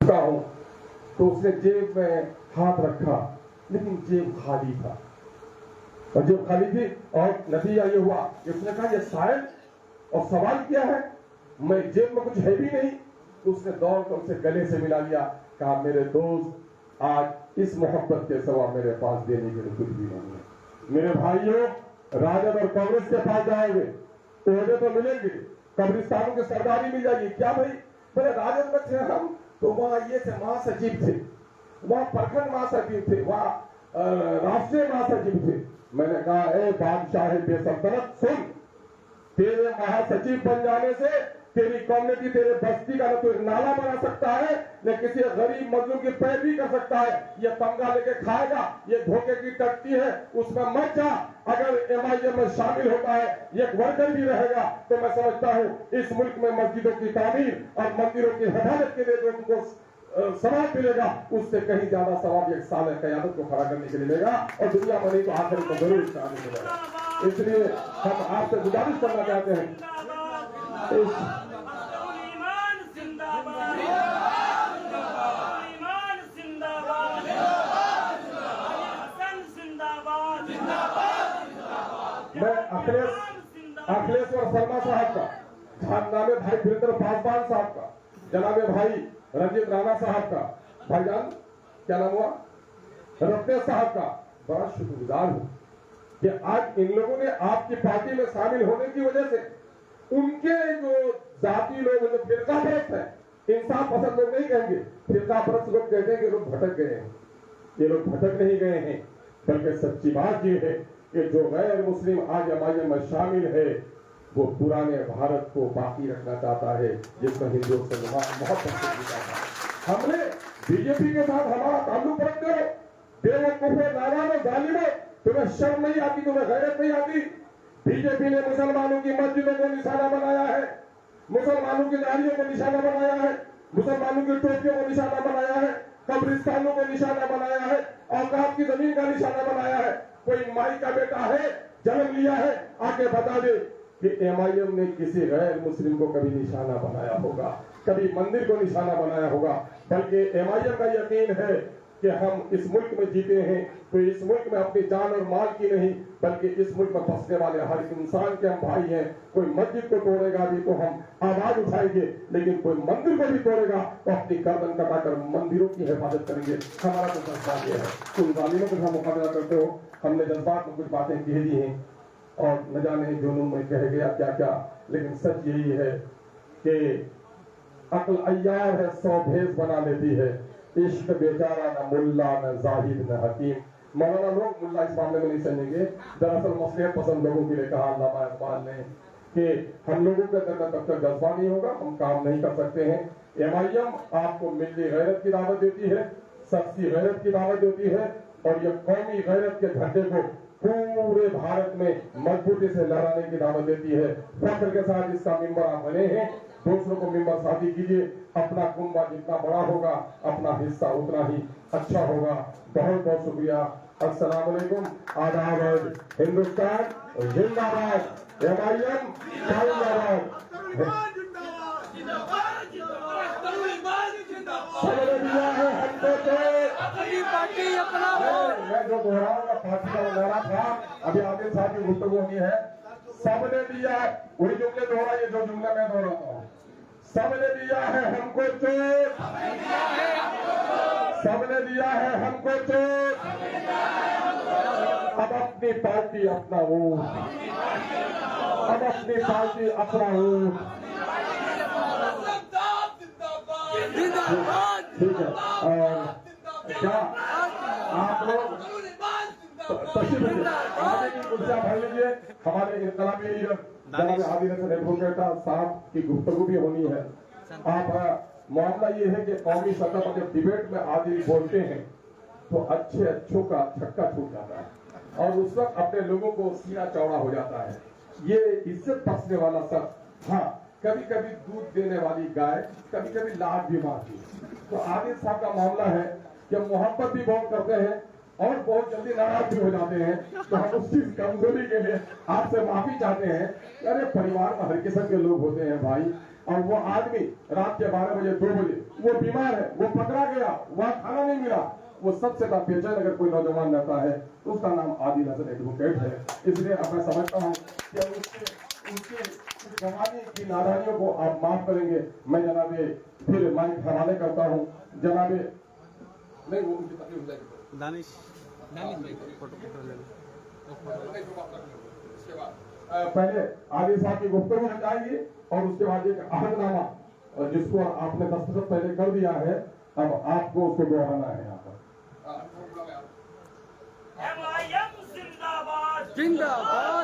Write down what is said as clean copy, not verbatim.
झुका हूं, तो उसने जेब में हाथ रखा, लेकिन जेब खाली था, और जेब खाली थी। और नतीजा ये हुआ कि उसने कहा ये शायद, और सवाल क्या है, मैं जेब में कुछ है भी नहीं। तो उसने दौड़ कर उसे गले से मिला लिया, कहा मेरे दोस्त, आज इस मोहब्बत के सिवा मेरे पास देने के लिए कुछ भी नहीं है। मेरे भाइयों, राजद और कांग्रेस के पास जाओगे, ओहदे तो मिलेंगे, कब्रिस्तानों की सरदारी मिल जाएगी। क्या भाई, बोले राजद में थे हम, तो वहां ये थे महासचिव थे, वहां प्रखंड महासचिव थे, वहां राष्ट्रीय महासचिव थे। मैंने कहा ए बादशाह बेसल्तनत, सुन, तेरे महासचिव बन जाने से तेरी कम्युनिटी, तेरे बस्ती का न तो नाला बना सकता है, न किसी गरीब मजलूम की पैरवी कर सकता है। ये तमगा लेके खाएगा, ये धोखे की टट्टी है, उसमें मत जा। अगर एमआईएम में शामिल होता है, एक वर्कर भी रहेगा, तो मैं समझता हूं इस मुल्क में मस्जिदों की तामीर और मंदिरों की हिफाजत के लिए जो उनको सवाब मिलेगा, उससे कहीं ज्यादा सवाब एक साल क़यामत को खड़ा करने के लिए मिलेगा, और दुनिया में नहीं तो आखिर को जरूर शामिल मिलेगा। इसलिए हम आपसे गुजारिश करना चाहते हैं, मैं अखिलेश्वर शर्मा साहब का, खानदाने भाई वीरेंद्र पासवान साहब का, जनाबे भाई रंजीत राणा साहब का, भाईजान क्या नाम हुआ, रत्नेश साहब का बड़ा शुक्रगुजार हूं कि आज इन लोगों ने आपकी पार्टी में शामिल होने की वजह से उनके जो जाति लोग, जो फिरका परस्त है, इंसाफ पसंद लोग नहीं कहेंगे, फिरका परस्त लोग कहते हैं कि लोग भटक गए हैं। ये लोग भटक नहीं गए हैं, बल्कि सच्ची बात ये है कि जो गैर मुस्लिम आज एमआईएम में शामिल है, वो पुराने भारत को बाकी रखना चाहता है, जिसमें हिंदू मोहब्बत है। हमने बीजेपी के साथ हमारा ताल्लुक रखते हो, बेवकूफे, नादानो, जालिमो, तुम्हें शर्म नहीं आती, तुम्हें गैरत नहीं आती। बीजेपी ने मुसलमानों की मस्जिदों को निशाना बनाया है, मुसलमानों की नारियों को निशाना बनाया है, मुसलमानों की टोपियों को निशाना बनाया है, कब्रिस्तानों को निशाना बनाया है, औकात की जमीन का निशाना बनाया है। कोई माई का बेटा है, जन्म लिया है, आके बता दे कि एमआईएम ने किसी गैर मुस्लिम को कभी निशाना बनाया होगा, कभी मंदिर को निशाना बनाया होगा। बल्कि एमआईएम का यकीन है कि हम इस मुल्क में जीते हैं, तो इस मुल्क में अपनी जान और माल की नहीं, बल्कि इस मुल्क में बसने वाले हर इंसान के हम भाई हैं। कोई मस्जिद को तोड़ेगा भी तो हम आवाज उठाएंगे, लेकिन कोई मंदिर को भी तोड़ेगा तो अपनी गर्दन कटाकर मंदिरों की हिफाजत करेंगे। हमारा तो जज्बात ये है, तुम जालिमों के साथ मुकाबला करते हो। हमने जज्बात में कुछ बातें कह दी हैं और न जाने जुनून में कह गया क्या क्या, लेकिन सच यही है कि अक्ल अय्यार है, 100 भेष बना लेती है, इश्क बेचारा न मुल्ला न जाहिद न हकीम। मौलाना लोग मुल्ला इस मामले में नहीं समझेंगे, दरअसल मसलिहत पसंद लोगों के लिए कहा अल्लामा इकबाल ने कि हम लोगों के अंदर तब तक जज्बा नहीं होगा, हम काम नहीं कर सकते हैं। एमआईएम आपको मिल्ली गैरत की दावत देती है, शख्सी गैरत की दावत देती है, और ये कौमी गैरत के झंडे को पूरे भारत में मजबूती से लहराने की दावत देती है। फख्र के साथ इसका मिंबर आप बने हैं, दूसरों को मिंबर साथी कीजिए। अपना कुंबा जितना बड़ा होगा, अपना हिस्सा उतना ही अच्छा होगा। बहुत बहुत शुक्रिया। अस्सलाम वालेकुम, आदाब, हिंदुस्तान जिंदाबाद, एमआईएम जिंदाबाद। मैं जो दोहराऊंगा पार्टी का नारा था, अभी आदिल साहब की गुफ्तगू होनी है। सबने दिया, वही जुमले दोहराइए जो जुमला मैं दोहराता हूँ। सबने दिया है हमको चोट, सबने दिया है हमको चोट, अब अपनी पार्टी अपना वोट, अब अपनी पार्टी अपना वोट। ठीक है, और क्या आप लोग तशरीफ आगे की कुर्सियां भर लीजिए। हमारे इनकलाबी लीडर जनाब आदिल हसन एडवोकेट साहब की गुफ्तगू भी होनी है। आप मामला ये है कि कौमी सतह पर जब डिबेट में आदिल बोलते हैं तो अच्छे अच्छों का छक्का छूट जाता है और उस वक्त अपने लोगों को सीना चौड़ा हो जाता है। ये इज्जत बख्शने वाला सब, हाँ कभी कभी दूध देने वाली गाय कभी कभी लाभ भी मारती है। तो आदिल साहब का मामला है कि मोहब्बत भी बहुत करते हैं और बहुत जल्दी नाराज भी हो जाते हैं। तो हम उस चीज कमजोरी के लिए आपसे माफी चाहते हैं। अरे परिवार में हर किस्म के लोग होते हैं भाई, और वो आदमी रात के 12 बजे 2 बजे वो बीमार है, वो पकड़ा गया, वहां खाना नहीं मिला, वो सबसे ज्यादा बेचैन अगर कोई नौजवान रहता है तो उसका नाम आदिल हसन एडवोकेट है। इसलिए अब मैं समझता हूँ कि उसकी जवानी की नादानियों को आप माफ करेंगे। मैं जनाबे फिर माइक हवाले करता हूँ। जनाबे नहीं वो उनकी तकलीफ हो जाएगी। दानिश पहले आदिल साहब की गुफ्तगू हो जाएगी और उसके बाद एक अहदनामा जिसको आपने दस्तखत पहले कर दिया है, अब आपको उसको दोहराना है यहाँ पर। MIM जिंदाबाद जिंदाबाद।